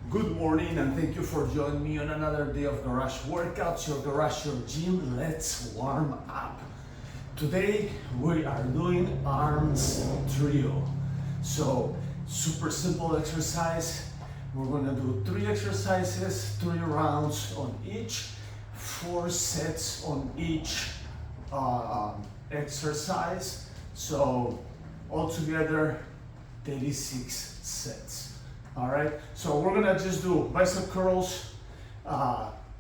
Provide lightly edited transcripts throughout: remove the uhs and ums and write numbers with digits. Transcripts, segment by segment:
Good morning and thank you for joining me on another day of Garage Workouts, your garage, your gym. Let's warm up. Today we are doing arms trio. So super simple exercise. We're gonna do 3 exercises, 3 rounds on each, 4 sets on each exercise. So altogether 36 sets. All right, so we're gonna just do bicep curls,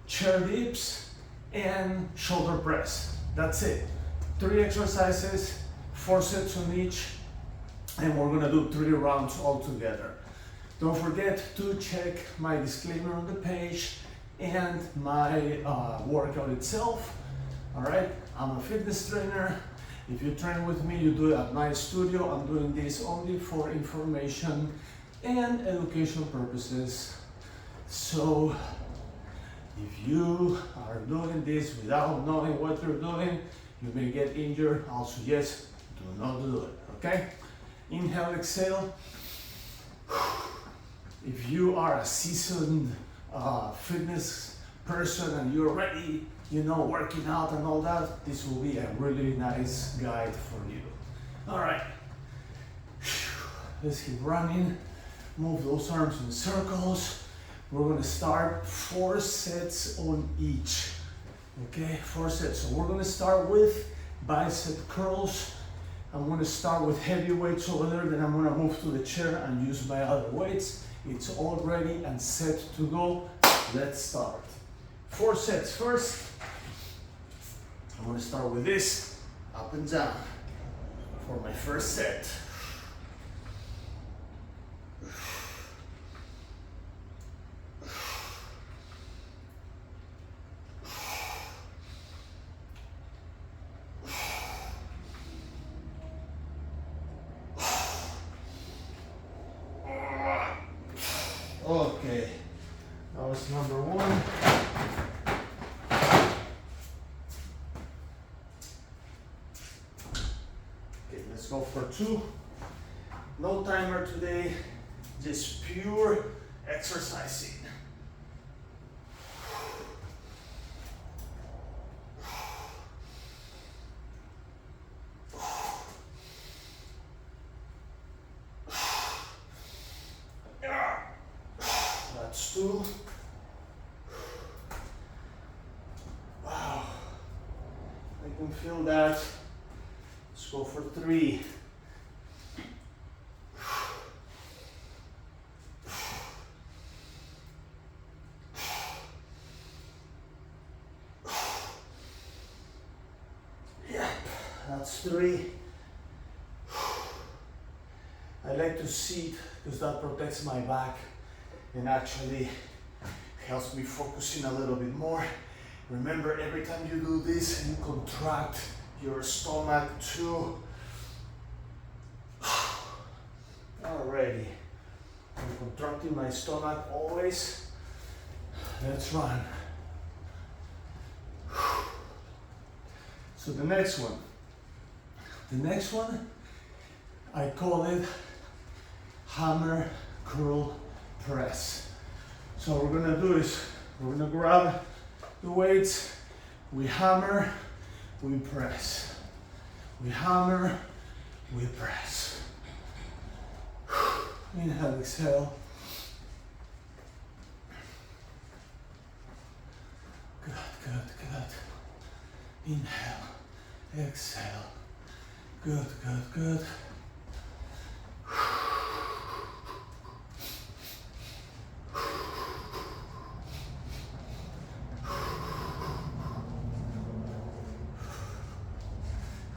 chair dips, and shoulder press. That's it. 3 exercises, 4 sets on each, and we're gonna do 3 rounds all together. Don't forget to check my disclaimer on the page and my workout itself. All right, I'm a fitness trainer. If you train with me, you do it at my studio. I'm doing this only for information and educational purposes. So if you are doing this without knowing what you're doing, you may get injured. I'll suggest do not do it, okay? Inhale, exhale. If you are a seasoned fitness person and you're already, working out and all that, this will be a really nice guide for you. All right, let's keep running. Move those arms in circles. We're gonna start 4 sets on each. Okay, 4 sets. So we're gonna start with bicep curls. I'm gonna start with heavy weights over there, then I'm gonna move to the chair and use my other weights. It's all ready and set to go. Let's start. 4 sets first. I'm gonna start with this, up and down, for my first set. Okay, that was number 1. Okay, let's go for 2. No timer today, just pure exercising. That's 2. Wow, I can feel that. Let's go for 3. Yep, that's 3. I like to sit because that protects my back and actually helps me focusing a little bit more. Remember, every time you do this, you contract your stomach too. Alrighty, I'm contracting my stomach always. Let's run. So the next one, I call it hammer curl press. So what we're gonna do is we're gonna grab the weights, we hammer, we press. We hammer, we press. Inhale, exhale. Good, good, good. Inhale, exhale. Good, good, good.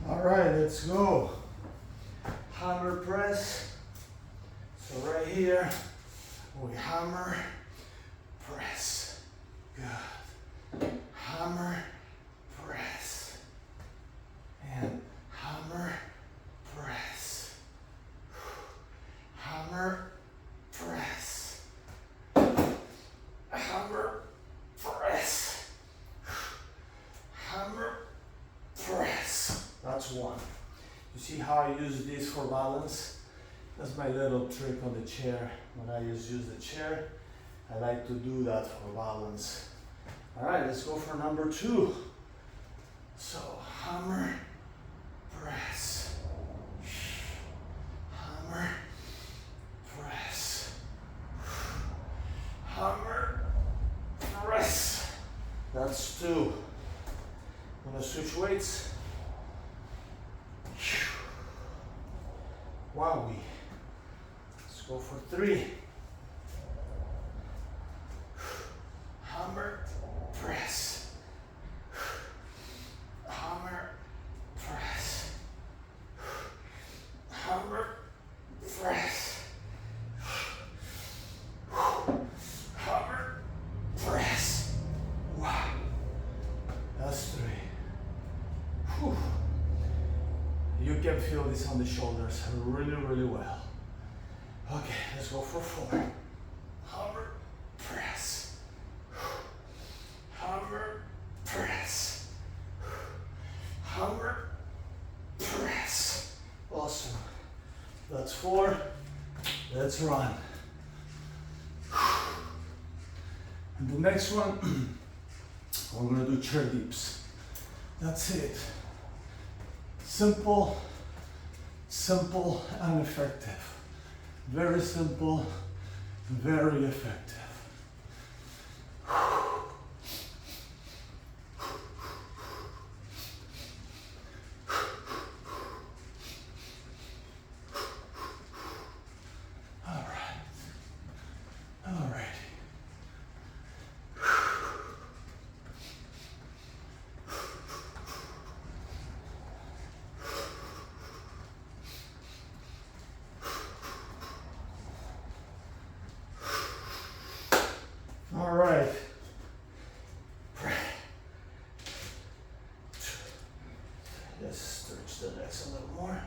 All right, let's go. Hammer press. So right here, we hammer, press. Good. Hammer, press. And hammer, press. Hammer, press. Hammer, press. Hammer, press. That's 1. You see how I use this for balance? That's my little trick on the chair. When I use the chair, I like to do that for balance. All right, let's go for number 2. So hammer, press, hammer, press, hammer, press. That's 2. I'm gonna switch weights. Wowie. Let's go for 3. Hammer, press. Hammer, press. Hammer, press. Hammer, press. Wow. That's 3. Whew. You can feel this on the shoulders really, really well. Okay, let's go for 4. Hammer, press. Hammer, press. Hammer, press. Awesome. That's 4. Let's run. And the next one, we're gonna do chair dips. That's it. Simple, simple and effective. Very simple, very effective. All right. Let's stretch the legs a little more.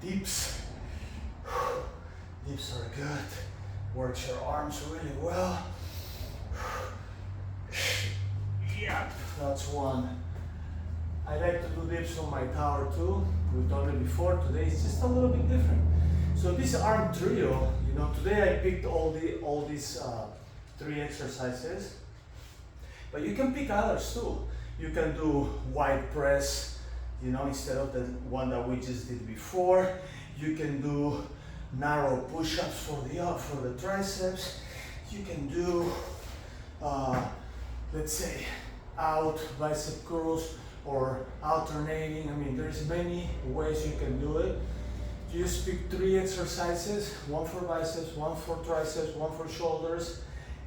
Dips. Dips are good. Works your arms really well. Yep, that's 1. I like to do dips on my tower too. We've done it before. Today it's just a little bit different. So this arm trio, you know, today I picked all these 3 exercises, but you can pick others too. You can do wide press, you know, instead of the one that we just did before. You can do narrow push-ups for the triceps. You can do, let's say, out bicep curls, or alternating. I mean, there's many ways you can do it. You just pick 3 exercises, 1 for biceps, 1 for triceps, 1 for shoulders,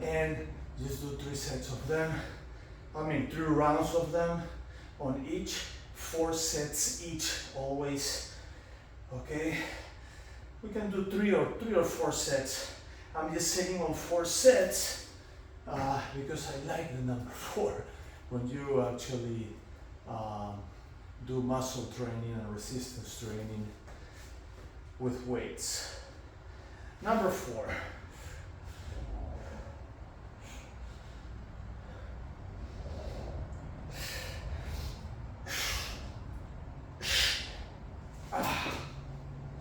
and just do 3 sets of them. I mean, 3 rounds of them on each, 4 sets each, always. Okay, we can do 3 or 4 sets. I'm just setting on 4 sets because I like the number 4 when you actually do muscle training and resistance training with weights. Number 4.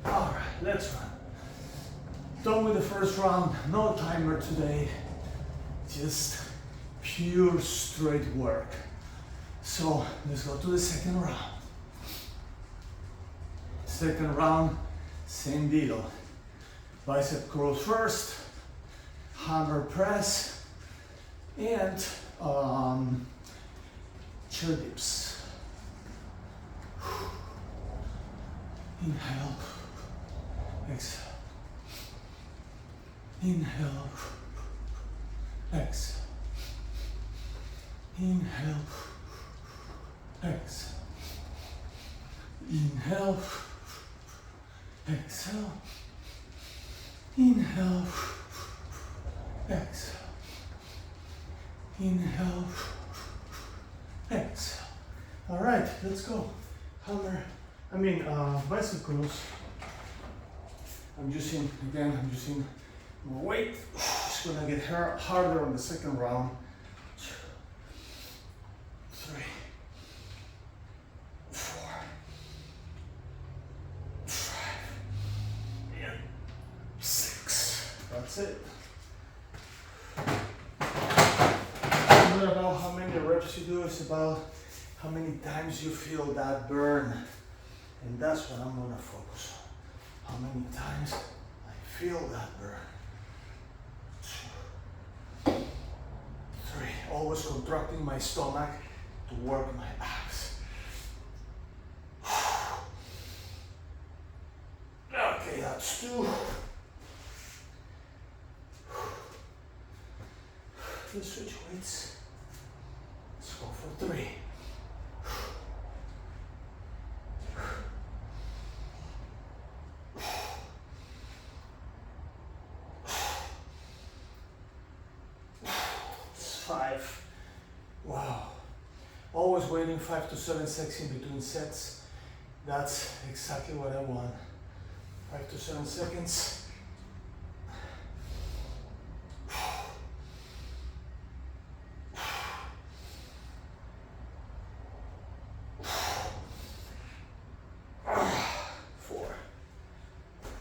All right, let's run. Done with the first round, no timer today, just pure straight work. So let's go to the second round. Second round, same deal. Bicep curls first, hammer press, and chair dips. Inhale, exhale. Inhale, exhale. Inhale, exhale. Inhale, exhale. Inhale, exhale. Inhale, exhale. All right, let's go. Hammer. Bicep curls. I'm using weight. It's gonna get harder on the second round. 3, 4, That's it. It's not about how many reps you do, it's about how many times you feel that burn. And that's what I'm gonna focus on. How many times I feel that burn. 2, 3. Always contracting my stomach to work my abs. Okay, that's 2. Let's switch weights. Let's go for 3. 5. Wow. Always waiting 5 to 7 seconds in between sets. That's exactly what I want. 5 to 7 seconds.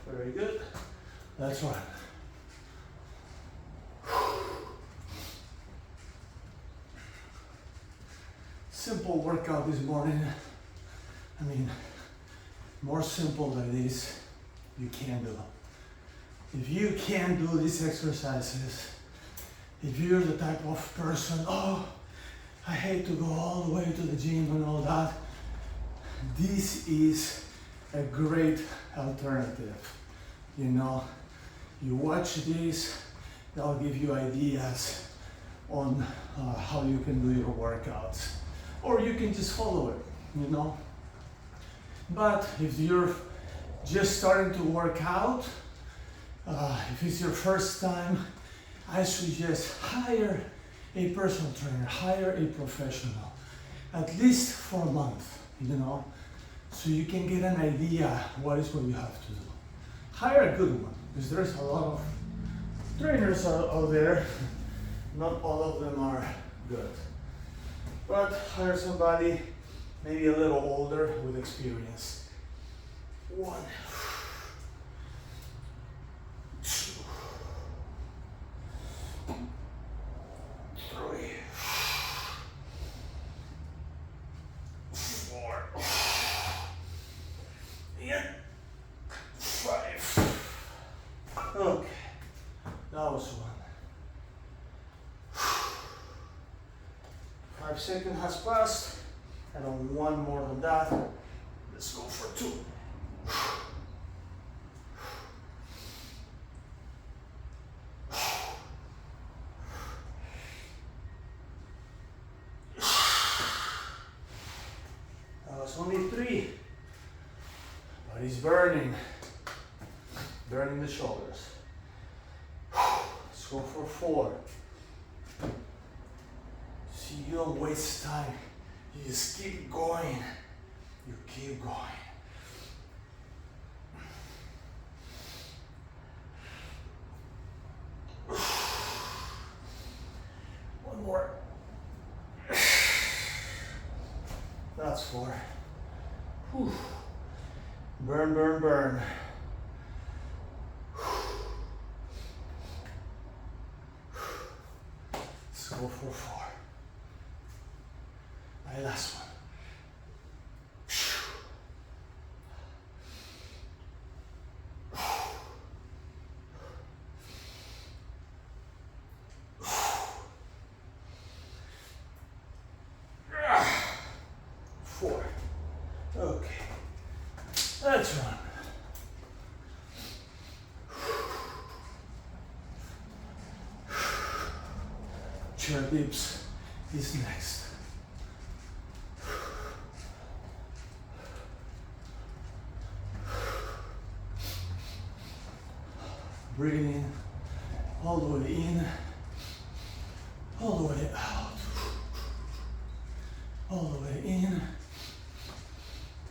Very good. That's right. Simple workout this morning. I mean, more simple than this, you can't do. If you can't do these exercises, if you're the type of person, oh, I hate to go all the way to the gym and all that, this is a great alternative. You know, you watch this, that'll give you ideas on how you can do your workouts. Or you can just follow it, you know. But if you're just starting to work out, if it's your first time, I suggest hire a personal trainer, hire a professional, at least for a month, you know, so you can get an idea what is what you have to do. Hire a good one, because there's a lot of trainers out there. Not all of them are good. But hire somebody maybe a little older with experience. 1, 2, 3, 4, and 5. Okay, that was 1. 5 seconds has passed. I don't want more than that. Let's go for 2. That was only 3, but it's burning. Burning the shoulders. Let's go for 4. See, you don't waste time. You just keep going. You keep going. One more. That's 4. Whew. Burn, burn, burn. Let's go for 4. My last one. Okay, let's run. Chair dips is next. Breathing in, all the way in, all the way out, all the way in,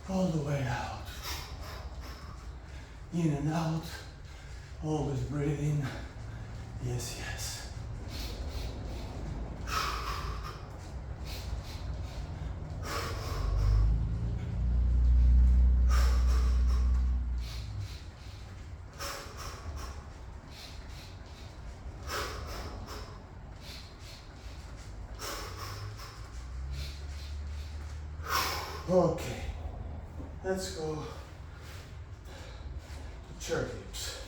all the way out, in and out, always breathing, yes, yes. Okay, let's go. Chair dips.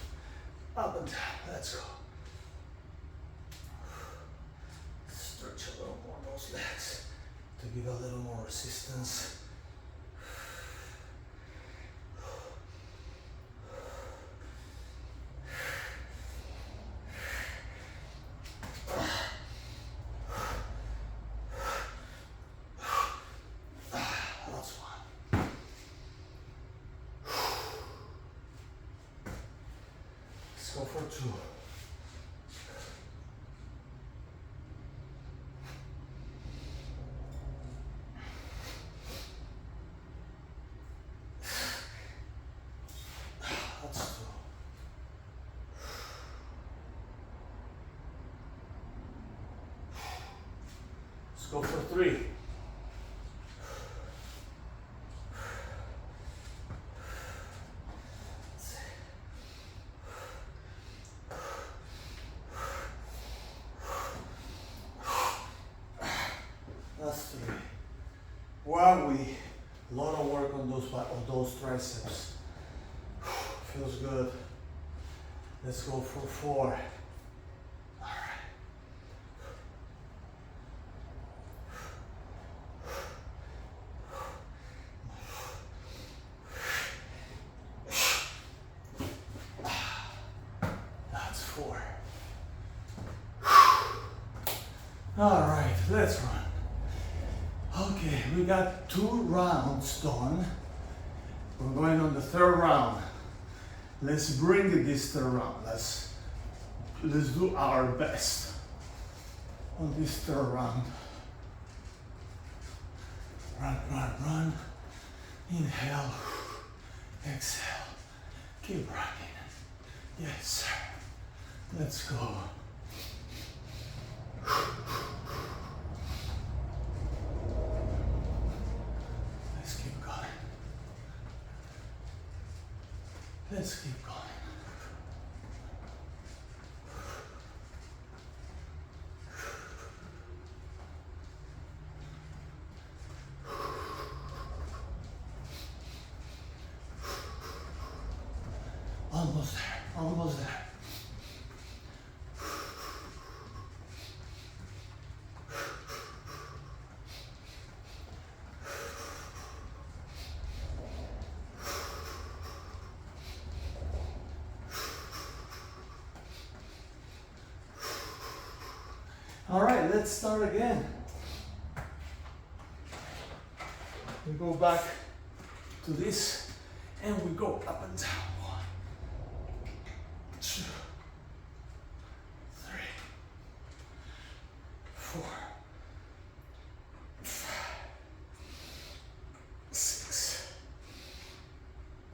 Up and down. Let's go. Stretch a little more those legs to give a little more resistance. That's fine. Let's go for 2. Go for 3. That's 3. Wow, a lot of work on those triceps. Feels good. Let's go for 4. All right, let's run. Okay, we got 2 rounds done. We're going on the 3rd round. Let's bring it this 3rd round. Let's do our best on this 3rd round. Run, run, run. Inhale, exhale. Keep running. Yes, sir. Let's go. Let's keep going. Let's keep going. Almost there, almost there. All right, let's start again. We go back to this and we go up and down. 1, 2, 3, 4, 5, 6,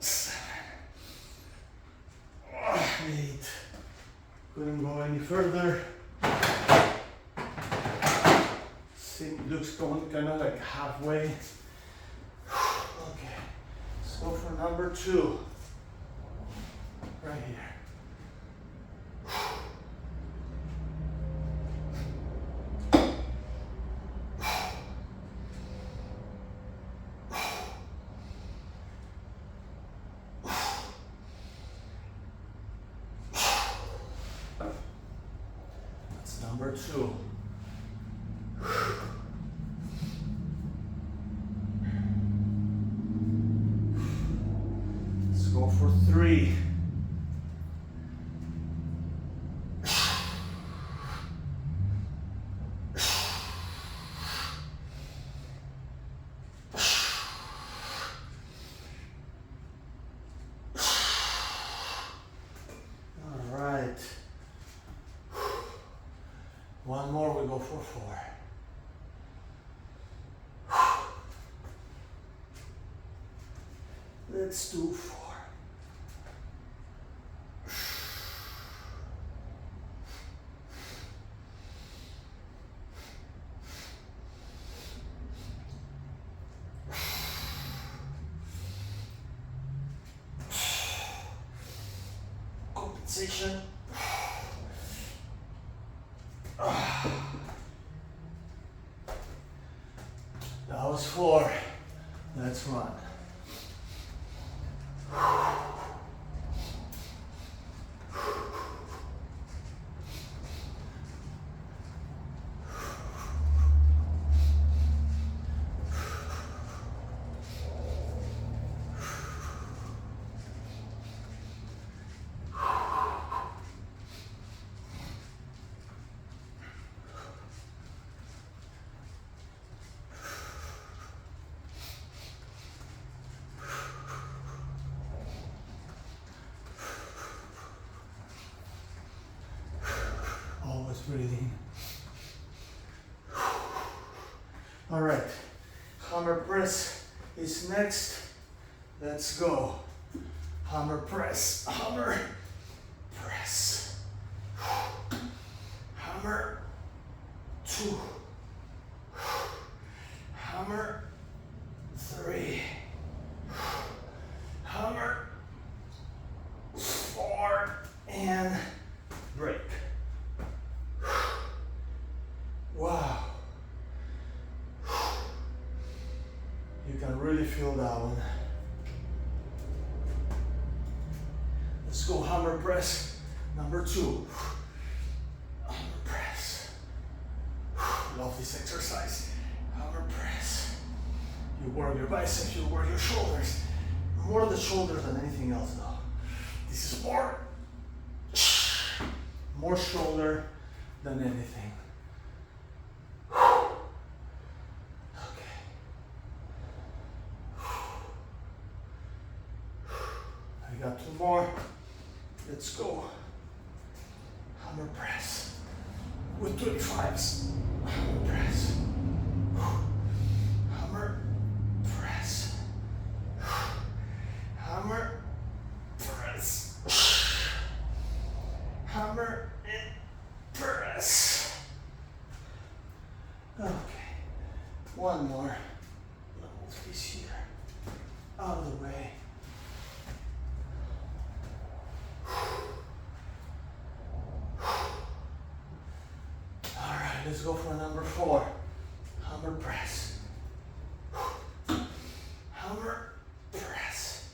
7, 8. Couldn't go any further. Looks going kind of like halfway. Okay, let's go for number 2. Right here. That's number 2. Go for 3. All right. One more, we go for 4. Let's do 4. Compensation. That was 4. let's run. Always breathing. All right, hammer press is next. Let's go. Hammer press, hammer press. Hammer, 2. Hammer, 3. Hammer, 4, and break. Wow. You can really feel that one. Let's go hammer press, number 2. Hammer press. Love this exercise. Hammer press. You work your biceps, you work your shoulders. More the shoulders than anything else though. This is more shoulder than anything. I got 2 more. Let's go. Hammer press with 25s. Hammer press. Hammer press. Hammer press. Hammer and press. Okay. 1 more. Move this here out of the way. Let's go for number 4. Hammer press. Hammer press.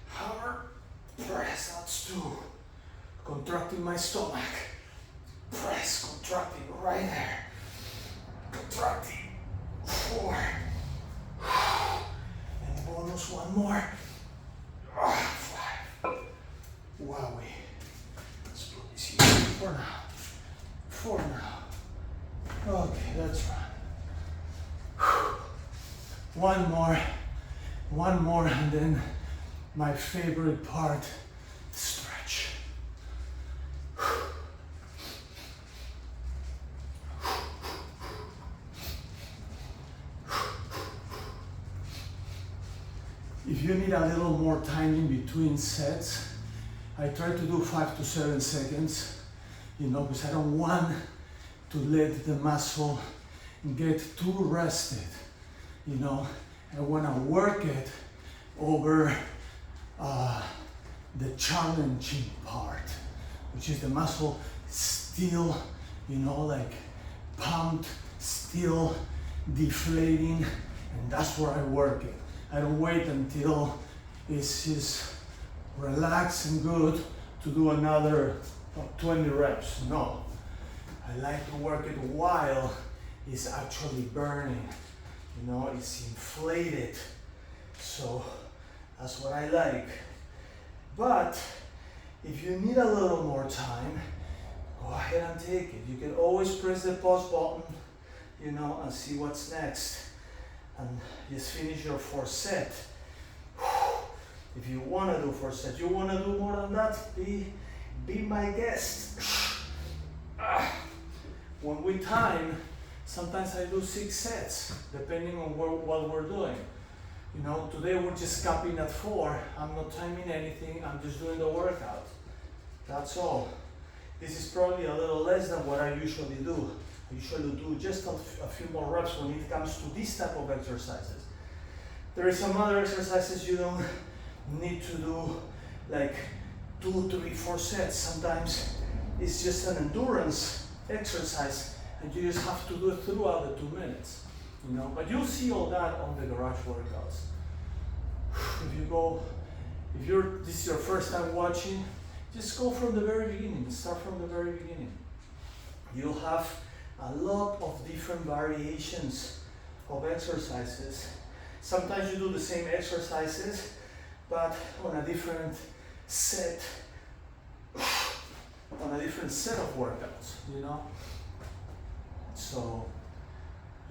Hammer press. That's 2. Contracting my stomach. Press. Contracting right there. Contracting. 4. And bonus 1 more. 5. Wowie. Let's put this here for now. 4 now. Okay, let's run. 1 more, and then my favorite part, stretch. If you need a little more time in between sets, I try to do 5 to 7 seconds. You know, because I don't want to let the muscle get too rested. You know, I want to work it over the challenging part, which is the muscle still, you know, like pumped, still deflating, and that's where I work it. I don't wait until it's just relaxed and good to do another 20 reps. No, I like to work it while it's actually burning. You know, it's inflated. So that's what I like. But if you need a little more time, go ahead and take it. You can always press the pause button, you know, and see what's next. And just finish your 4th set. If you want to do 4 sets, you want to do more than that, be my guest. When we time, sometimes I do 6 sets, depending on what we're doing. You know, today we're just capping at 4. I'm not timing anything, I'm just doing the workout. That's all. This is probably a little less than what I usually do. I usually do just a few more reps when it comes to this type of exercises. There is some other exercises you don't need to do like 2, 3, 4 sets. Sometimes it's just an endurance exercise and you just have to do it throughout the 2 minutes. you know, but you'll see all that on the garage workouts. If this is your first time watching, just go from the very beginning, start from the very beginning. You'll have a lot of different variations of exercises. Sometimes you do the same exercises, but on a different set of workouts, you know. So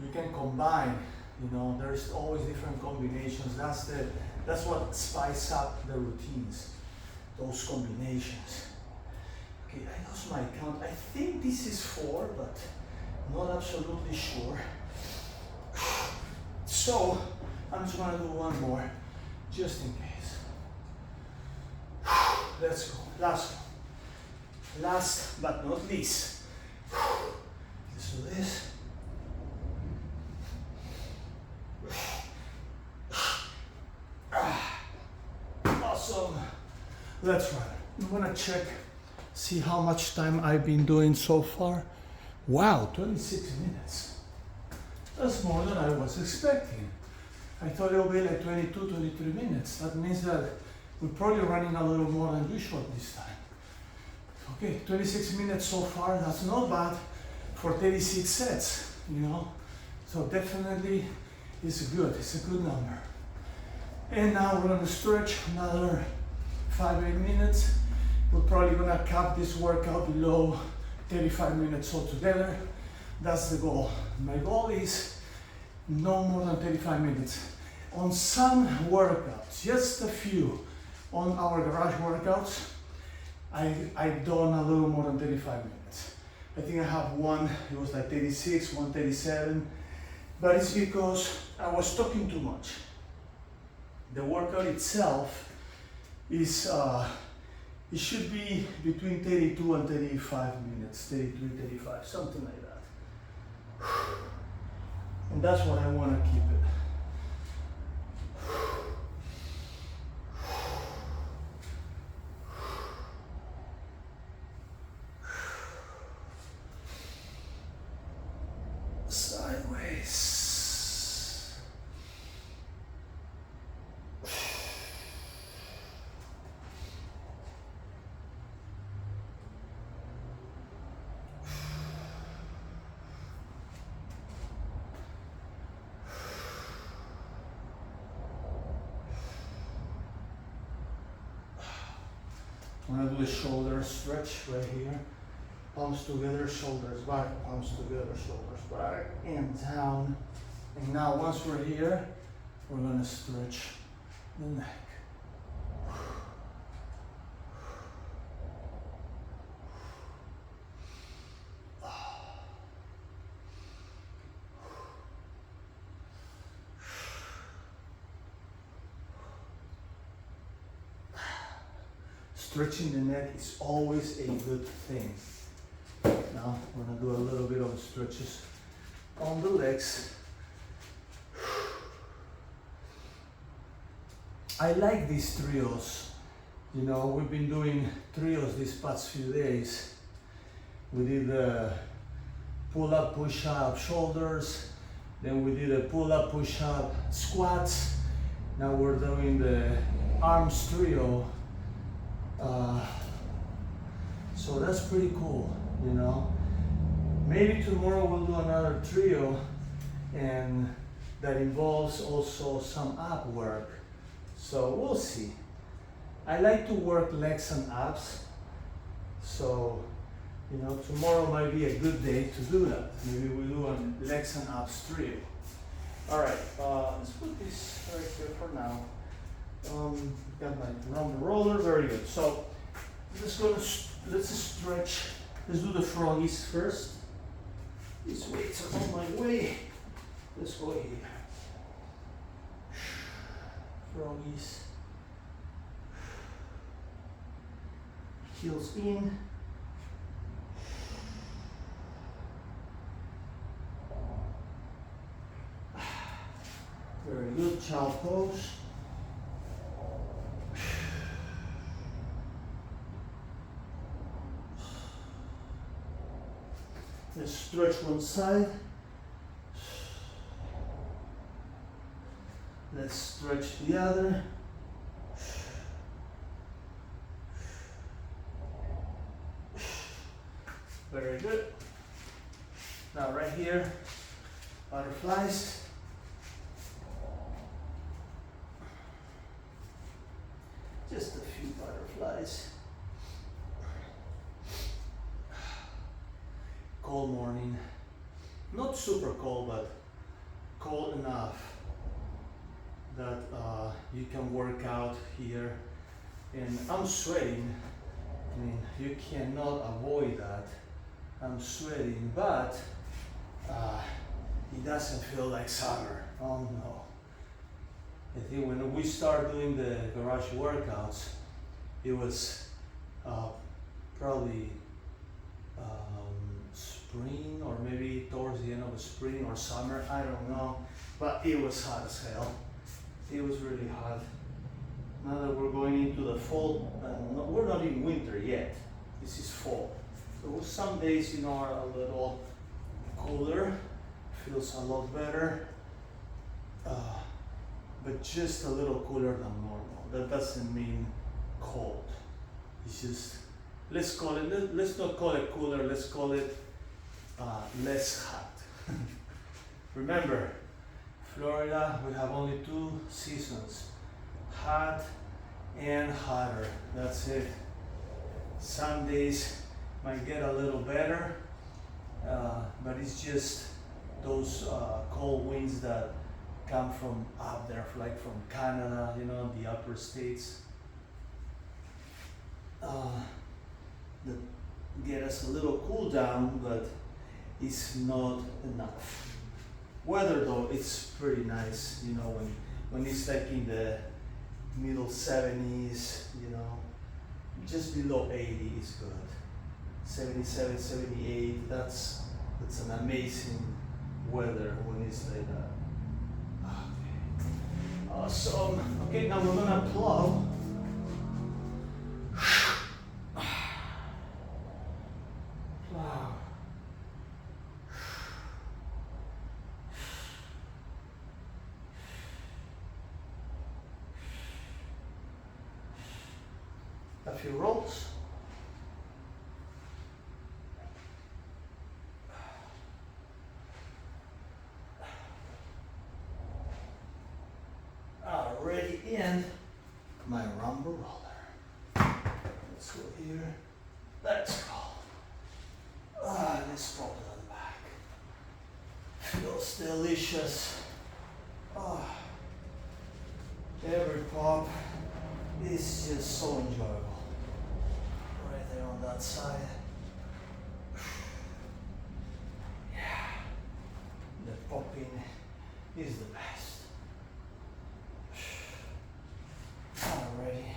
you can combine, you know, there's always different combinations. That's what spices up the routines, those combinations. Okay, I lost my count. I think this is 4, but not absolutely sure. So I'm just gonna do one more, just in case. Let's go, last one. Last but not least. Let's do this. Awesome. Let's run. I'm gonna check, see how much time I've been doing so far. Wow, 26 minutes. That's more than I was expecting. I thought it would be like 22, 23 minutes. That means that we're probably running a little more than usual this time. Okay, 26 minutes so far, that's not bad for 36 sets, you know? So definitely it's a good number. And now we're gonna stretch another 5-8 minutes. We're probably gonna cap this workout below 35 minutes altogether. That's the goal. My goal is no more than 35 minutes. On some workouts, just a few, on our garage workouts, I've done a little more than 35 minutes. I think I have one, it was like 36, 137, but it's because I was talking too much. The workout itself is, it should be between 32 and 35 minutes, 33, 35, something like that. And that's what I want to keep it. Sideways. I'm gonna do a shoulder stretch right here. Palms together, shoulders back, palms together, shoulders back, and down. And now once we're here, we're gonna stretch the neck. Stretching the neck is always a good thing. Now we're gonna do a little bit of stretches on the legs. I like these trios. You know, we've been doing trios these past few days. We did the pull-up, push-up, shoulders. Then we did a pull-up, push-up, squats. Now we're doing the arms trio. So that's pretty cool, you know. Maybe tomorrow we'll do another trio, and that involves also some ab work. So we'll see. I like to work legs and abs. So, you know, tomorrow might be a good day to do that. Maybe we'll do a legs and abs trio. All right, let's put this right here for now. Got my rumble roller, very good. So let's stretch. Let's do the froggies first. These weights are on my way. Let's go here. Froggies. Heels in. Very good, child pose. Let's stretch one side. Let's stretch the other. Very good. Now right here, butterflies. Just a few butterflies. Cold morning. Not super cold, but cold enough that you can work out here. And I'm sweating. I mean, you cannot avoid that. I'm sweating, but it doesn't feel like summer. Oh no. I think when we started doing the garage workouts, it was probably spring, or maybe towards the end of the spring or summer, I don't know. But it was hot as hell. It was really hot. Now that we're going into the fall, we're not in winter yet. This is fall. So some days, you know, are a little cooler. Feels a lot better. But just a little cooler than normal. That doesn't mean cold. It's just, let's not call it cooler, let's call it less hot. Remember, Florida, we have only 2 seasons, hot and hotter. That's it. Some days might get a little better, but it's just those cold winds that come from up there, like from Canada, you know, the upper states, that get us a little cool down, but it's not enough. Weather though, it's pretty nice, you know, when it's like in the middle 70s, you know, just below 80 is good. 77, 78, that's an amazing weather when it's like that. Awesome. Okay, now we're gonna plow. Plow. A few rolls. Already in my rumble roller. Let's go here. Let's go. Let's roll it on the back. Feels delicious. Every pop is just so enjoyable. Right there on that side. Yeah. The popping is the best. Alrighty.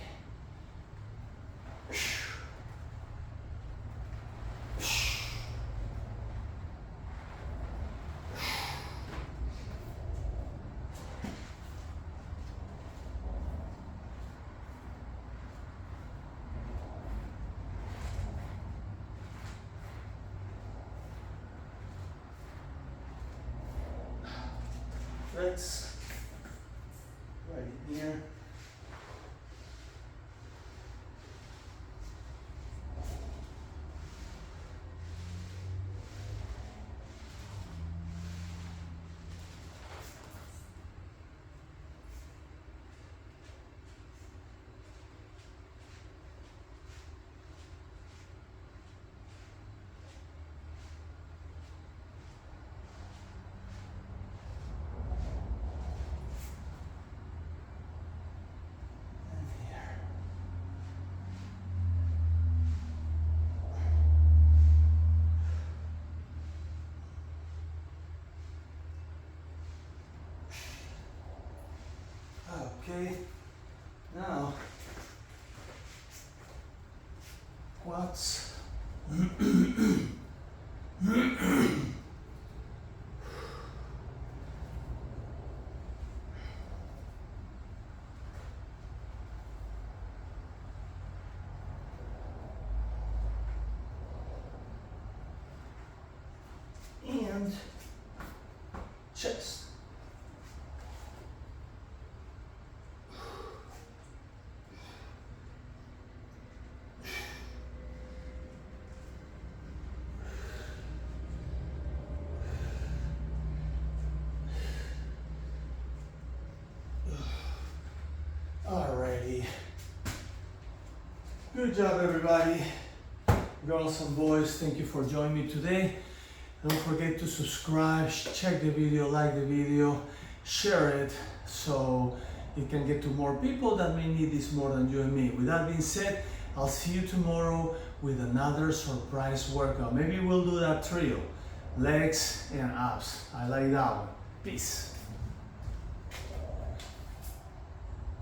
Let's right here. Okay, now quads. And chest. Good job, everybody. Girls and boys, thank you for joining me today. Don't forget to subscribe, check the video, like the video, share it so it can get to more people that may need this more than you and me. With that being said, I'll see you tomorrow with another surprise workout. Maybe we'll do that trio, legs and abs. I like that one. Peace.